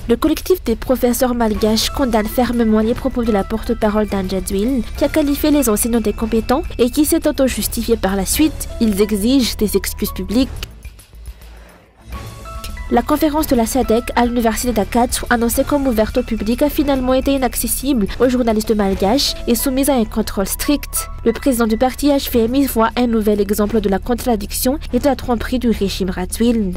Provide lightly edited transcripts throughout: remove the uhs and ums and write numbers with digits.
Le collectif des professeurs malgaches condamne fermement les propos de la porte-parole d'Anja Dzwil, qui a qualifié les enseignants d'incompétents et qui s'est auto-justifié par la suite. Ils exigent des excuses publiques. La conférence de la SADC à l'université d'Akatsu, annoncée comme ouverte au public, a finalement été inaccessible aux journalistes malgaches et soumise à un contrôle strict. Le président du parti HVM y voit un nouvel exemple de la contradiction et de la tromperie du régime Radzwil.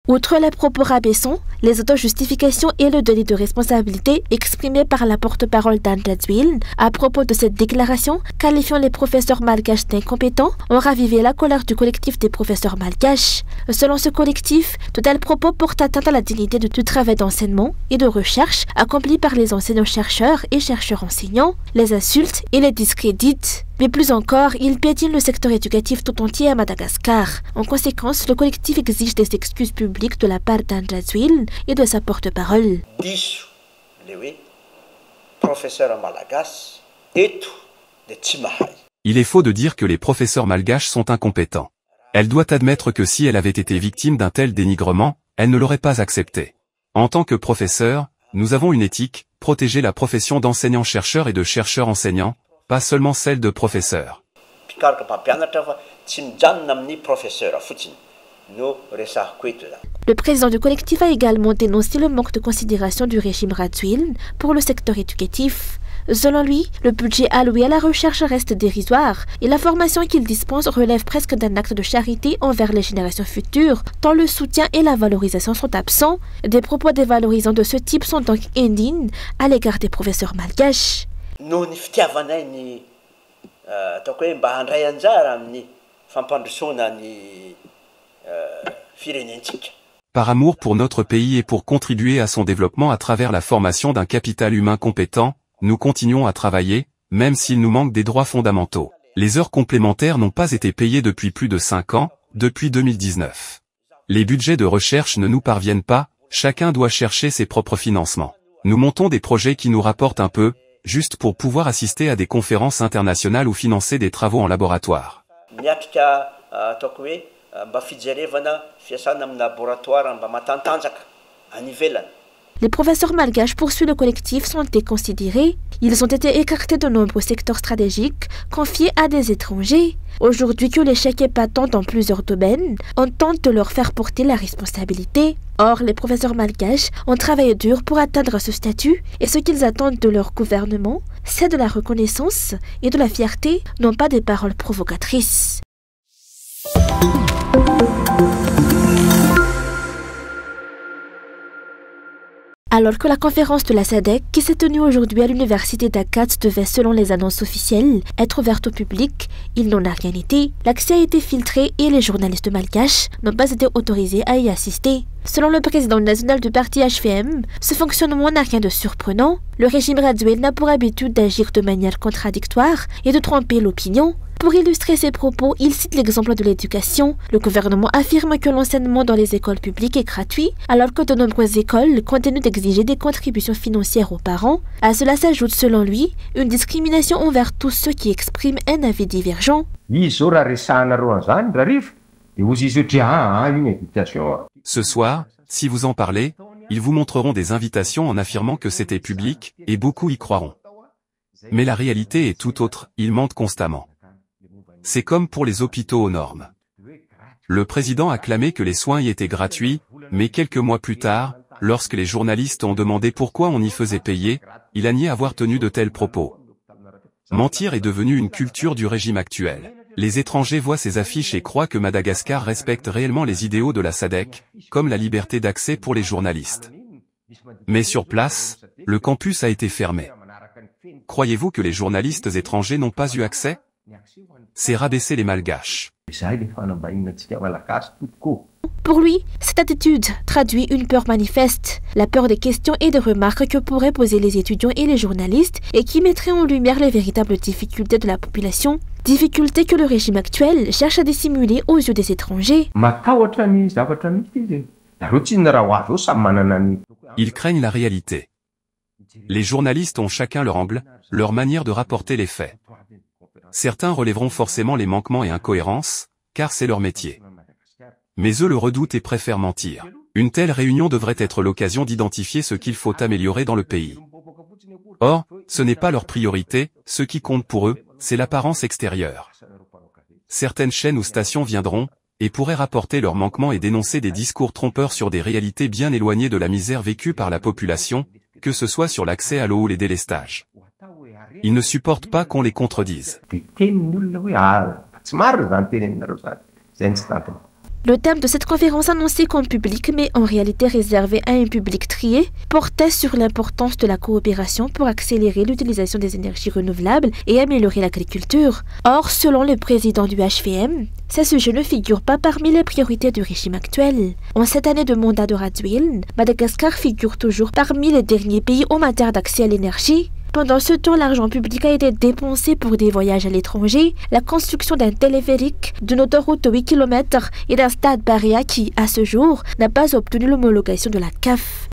Outre les propos rabaissants, les auto-justifications et le délit de responsabilité exprimés par la porte-parole d'Anja Dzwil à propos de cette déclaration, qualifiant les professeurs malgaches d'incompétents, ont ravivé la colère du collectif des professeurs malgaches. Selon ce collectif, de tels propos portent atteinte à la dignité du travail d'enseignement et de recherche accompli par les enseignants-chercheurs et chercheurs-enseignants, les insultent et les discréditent. Mais plus encore, il piétine le secteur éducatif tout entier à Madagascar. En conséquence, le collectif exige des excuses publiques de la part d'Anja Dzwil et de sa porte-parole. Il est faux de dire que les professeurs malgaches sont incompétents. Elle doit admettre que si elle avait été victime d'un tel dénigrement, elle ne l'aurait pas accepté. En tant que professeur, nous avons une éthique, protéger la profession d'enseignant-chercheur et de chercheur-enseignant, pas seulement celle de professeur. Le président du collectif a également dénoncé le manque de considération du régime Radzwil pour le secteur éducatif. Selon lui, le budget alloué à la recherche reste dérisoire et la formation qu'il dispense relève presque d'un acte de charité envers les générations futures, tant le soutien et la valorisation sont absents. Des propos dévalorisants de ce type sont donc indignes à l'égard des professeurs malgaches. Par amour pour notre pays et pour contribuer à son développement à travers la formation d'un capital humain compétent, nous continuons à travailler, même s'il nous manque des droits fondamentaux. Les heures complémentaires n'ont pas été payées depuis plus de 5 ans, depuis 2019. Les budgets de recherche ne nous parviennent pas, chacun doit chercher ses propres financements. Nous montons des projets qui nous rapportent un peu, juste pour pouvoir assister à des conférences internationales ou financer des travaux en laboratoire. Les professeurs malgaches poursuivent le collectif sont déconsidérés. Ils ont été écartés de nombreux secteurs stratégiques confiés à des étrangers. Aujourd'hui que l'échec est patent dans plusieurs domaines, on tente de leur faire porter la responsabilité. Or, les professeurs malgaches ont travaillé dur pour atteindre ce statut et ce qu'ils attendent de leur gouvernement, c'est de la reconnaissance et de la fierté, non pas des paroles provocatrices. Alors que la conférence de la SADC, qui s'est tenue aujourd'hui à l'université d'Akatsu, devait, selon les annonces officielles, être ouverte au public, il n'en a rien été. L'accès a été filtré et les journalistes malgaches n'ont pas été autorisés à y assister. Selon le président national du parti HVM, ce fonctionnement n'a rien de surprenant. Le régime Radzwil n'a pour habitude d'agir de manière contradictoire et de tromper l'opinion. Pour illustrer ses propos, il cite l'exemple de l'éducation. Le gouvernement affirme que l'enseignement dans les écoles publiques est gratuit, alors que de nombreuses écoles continuent d'exiger des contributions financières aux parents. À cela s'ajoute, selon lui, une discrimination envers tous ceux qui expriment un avis divergent. Ce soir, si vous en parlez, ils vous montreront des invitations en affirmant que c'était public, et beaucoup y croiront. Mais la réalité est tout autre, ils mentent constamment. C'est comme pour les hôpitaux aux normes. Le président a clamé que les soins y étaient gratuits, mais quelques mois plus tard, lorsque les journalistes ont demandé pourquoi on y faisait payer, il a nié avoir tenu de tels propos. Mentir est devenu une culture du régime actuel. Les étrangers voient ces affiches et croient que Madagascar respecte réellement les idéaux de la SADC, comme la liberté d'accès pour les journalistes. Mais sur place, le campus a été fermé. Croyez-vous que les journalistes étrangers n'ont pas eu accès ? C'est rabaisser les malgaches. Pour lui, cette attitude traduit une peur manifeste, la peur des questions et des remarques que pourraient poser les étudiants et les journalistes et qui mettraient en lumière les véritables difficultés de la population, difficultés que le régime actuel cherche à dissimuler aux yeux des étrangers. Ils craignent la réalité. Les journalistes ont chacun leur angle, leur manière de rapporter les faits. Certains relèveront forcément les manquements et incohérences, car c'est leur métier. Mais eux le redoutent et préfèrent mentir. Une telle réunion devrait être l'occasion d'identifier ce qu'il faut améliorer dans le pays. Or, ce n'est pas leur priorité, ce qui compte pour eux, c'est l'apparence extérieure. Certaines chaînes ou stations viendront, et pourraient rapporter leurs manquements et dénoncer des discours trompeurs sur des réalités bien éloignées de la misère vécue par la population, que ce soit sur l'accès à l'eau ou les délestages. Ils ne supportent pas qu'on les contredise. Le thème de cette conférence annoncée comme public mais en réalité réservé à un public trié portait sur l'importance de la coopération pour accélérer l'utilisation des énergies renouvelables et améliorer l'agriculture. Or, selon le président du HVM, ces sujets ne figurent pas parmi les priorités du régime actuel. En cette année de mandat de Radziwiłł, Madagascar figure toujours parmi les derniers pays en matière d'accès à l'énergie. Pendant ce temps, l'argent public a été dépensé pour des voyages à l'étranger, la construction d'un téléphérique, d'une autoroute de 8 km et d'un stade Barea qui, à ce jour, n'a pas obtenu l'homologation de la CAF.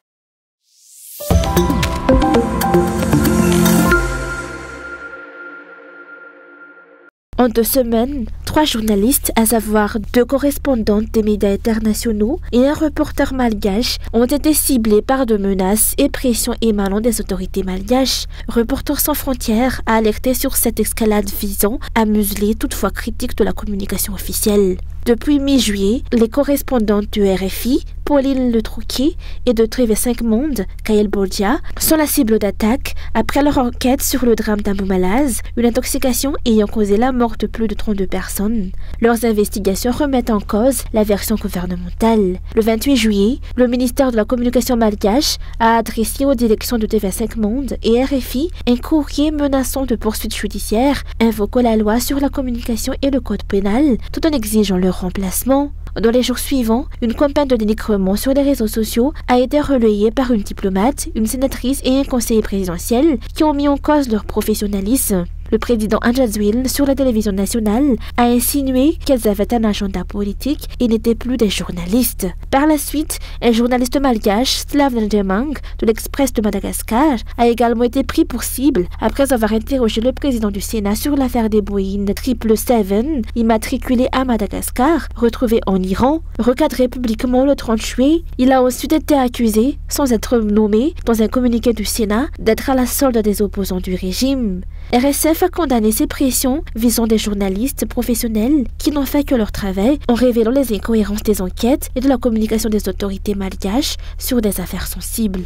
En 2 semaines, 3 journalistes, à savoir 2 correspondantes des médias internationaux et un reporter malgache, ont été ciblés par de menaces et pressions émanant des autorités malgaches. Reporters sans frontières a alerté sur cette escalade visant à museler toute voix critique de la communication officielle. Depuis mi-juillet, les correspondantes du RFI, Pauline Le Trouquier, et de TV5 Monde, Kael Boldia, sont la cible d'attaque après leur enquête sur le drame d'Amboumalaz, une intoxication ayant causé la mort de plus de 32 personnes. Leurs investigations remettent en cause la version gouvernementale. Le 28 juillet, le ministère de la Communication malgache a adressé aux directions de TV5 Monde et RFI un courrier menaçant de poursuites judiciaires, invoquant la loi sur la communication et le code pénal, tout en exigeant leur remplacement. Dans les jours suivants, une campagne de dénigrement sur les réseaux sociaux a été relayée par une diplomate, une sénatrice et un conseiller présidentiel qui ont mis en cause leur professionnalisme. Le président Radziwiłł, sur la télévision nationale, a insinué qu'elles avaient un agenda politique et n'étaient plus des journalistes. Par la suite, un journaliste malgache, Slaven Demang, de l'Express de Madagascar, a également été pris pour cible après avoir interrogé le président du Sénat sur l'affaire des Boeing 777 immatriculés à Madagascar, retrouvés en Iran. Recadré publiquement le 30 juillet, il a ensuite été accusé, sans être nommé, dans un communiqué du Sénat, d'être à la solde des opposants du régime. RSF a condamné ces pressions visant des journalistes professionnels qui n'ont fait que leur travail en révélant les incohérences des enquêtes et de la communication des autorités malgaches sur des affaires sensibles.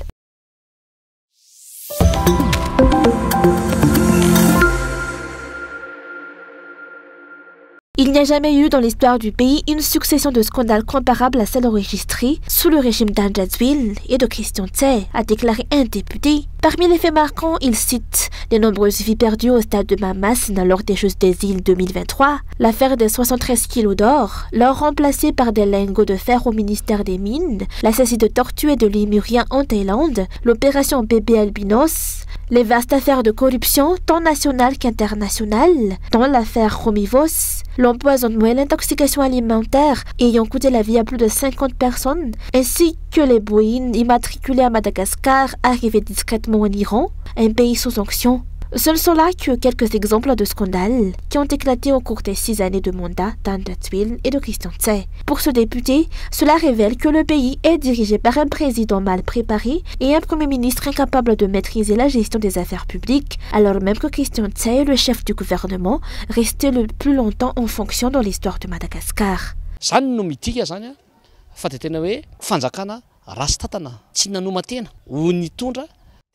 Il n'y a jamais eu dans l'histoire du pays une succession de scandales comparables à celle enregistrée sous le régime d'Radziwiłł et de Christian Tse, a déclaré un député. Parmi les faits marquants, il cite les nombreuses vies perdues au stade de Mamasne lors des Jeux des îles 2023, l'affaire des 73 kilos d'or, l'or remplacé par des lingots de fer au ministère des Mines, la saisie de tortues et de lémuriens en Thaïlande, l'opération bébé albinos, les vastes affaires de corruption tant nationales qu'internationales, dont l'affaire Romivos, l'empoisonnement et l'intoxication alimentaire ayant coûté la vie à plus de 50 personnes, ainsi que les Boeing immatriculés à Madagascar arrivés discrètement en Iran, un pays sous sanctions. Ce ne sont là que quelques exemples de scandales qui ont éclaté au cours des 6 années de mandat d'Radziwiłł et de Christian Tse. Pour ce député, cela révèle que le pays est dirigé par un président mal préparé et un premier ministre incapable de maîtriser la gestion des affaires publiques, alors même que Christian Tse est le chef du gouvernement resté le plus longtemps en fonction dans l'histoire de Madagascar.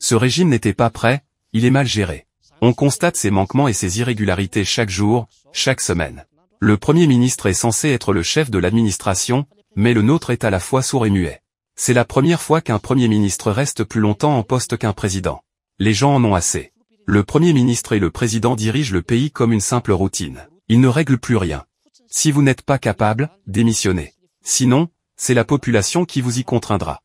Ce régime n'était pas prêt, il est mal géré. On constate ses manquements et ses irrégularités chaque jour, chaque semaine. Le Premier ministre est censé être le chef de l'administration, mais le nôtre est à la fois sourd et muet. C'est la première fois qu'un Premier ministre reste plus longtemps en poste qu'un président. Les gens en ont assez. Le Premier ministre et le président dirigent le pays comme une simple routine. Ils ne règlent plus rien. Si vous n'êtes pas capable, démissionnez. Sinon, c'est la population qui vous y contraindra.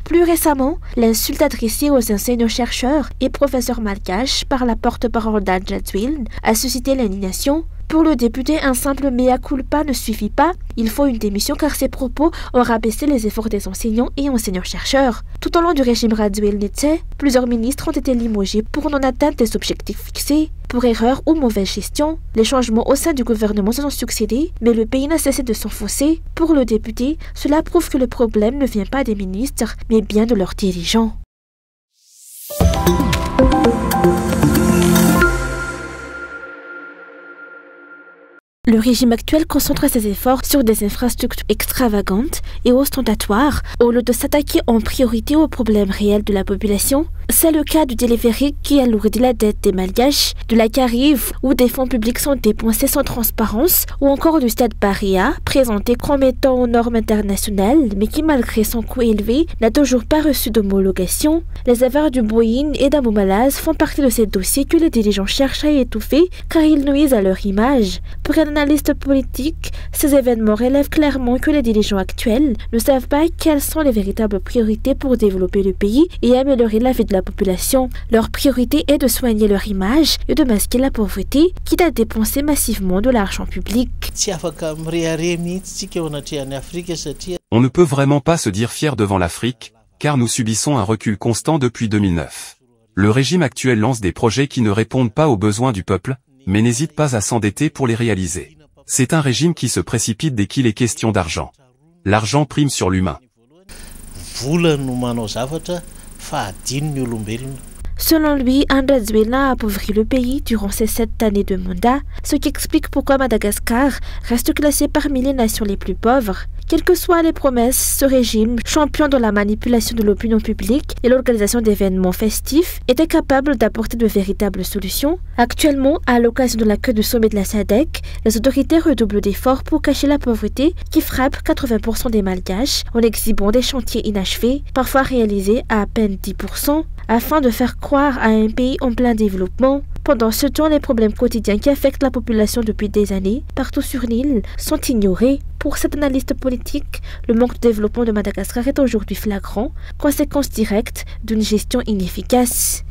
Plus récemment, l'insulte adressée aux enseignants-chercheurs et professeurs malgaches par la porte-parole d'Radziwiłł a suscité l'indignation. Pour le député, un simple mea culpa ne suffit pas. Il faut une démission car ses propos ont rabaissé les efforts des enseignants et enseignants-chercheurs. Tout au long du régime Radziwiłł Nietzsche, plusieurs ministres ont été limogés pour non-atteinte des objectifs fixés, pour erreur ou mauvaise gestion. Les changements au sein du gouvernement se sont succédés, mais le pays n'a cessé de s'enfoncer. Pour le député, cela prouve que le problème ne vient pas des ministres, mais bien de leurs dirigeants. Le régime actuel concentre ses efforts sur des infrastructures extravagantes et ostentatoires au lieu de s'attaquer en priorité aux problèmes réels de la population. C'est le cas du téléphérique qui alourdit la dette des Malgaches, de la Carive où des fonds publics sont dépensés sans transparence, ou encore du stade Paria, présenté comme étant aux normes internationales, mais qui malgré son coût élevé n'a toujours pas reçu d'homologation. Les affaires du Boeing et d'Abou Malaz font partie de ces dossiers que les dirigeants cherchent à étouffer car ils nuisent à leur image. Pour un analyste politique, ces événements relèvent clairement que les dirigeants actuels ne savent pas quelles sont les véritables priorités pour développer le pays et améliorer la vie de la population. Leur priorité est de soigner leur image et de masquer la pauvreté, quitte à dépenser massivement de l'argent public. On ne peut vraiment pas se dire fier devant l'Afrique, car nous subissons un recul constant depuis 2009. Le régime actuel lance des projets qui ne répondent pas aux besoins du peuple, mais n'hésite pas à s'endetter pour les réaliser. C'est un régime qui se précipite dès qu'il est question d'argent. L'argent prime sur l'humain. Selon lui, Radziwiłł a appauvri le pays durant ces 7 années de mandat, ce qui explique pourquoi Madagascar reste classé parmi les nations les plus pauvres. Quelles que soient les promesses, ce régime, champion dans la manipulation de l'opinion publique et l'organisation d'événements festifs, était capable d'apporter de véritables solutions. Actuellement, à l'occasion de l'accueil du sommet de la SADC, les autorités redoublent d'efforts pour cacher la pauvreté qui frappe 80% des Malgaches en exhibant des chantiers inachevés, parfois réalisés à peine 10%, afin de faire croire à un pays en plein développement. Pendant ce temps, les problèmes quotidiens qui affectent la population depuis des années, partout sur l'île, sont ignorés. Pour cet analyste politique, le manque de développement de Madagascar est aujourd'hui flagrant, conséquence directe d'une gestion inefficace.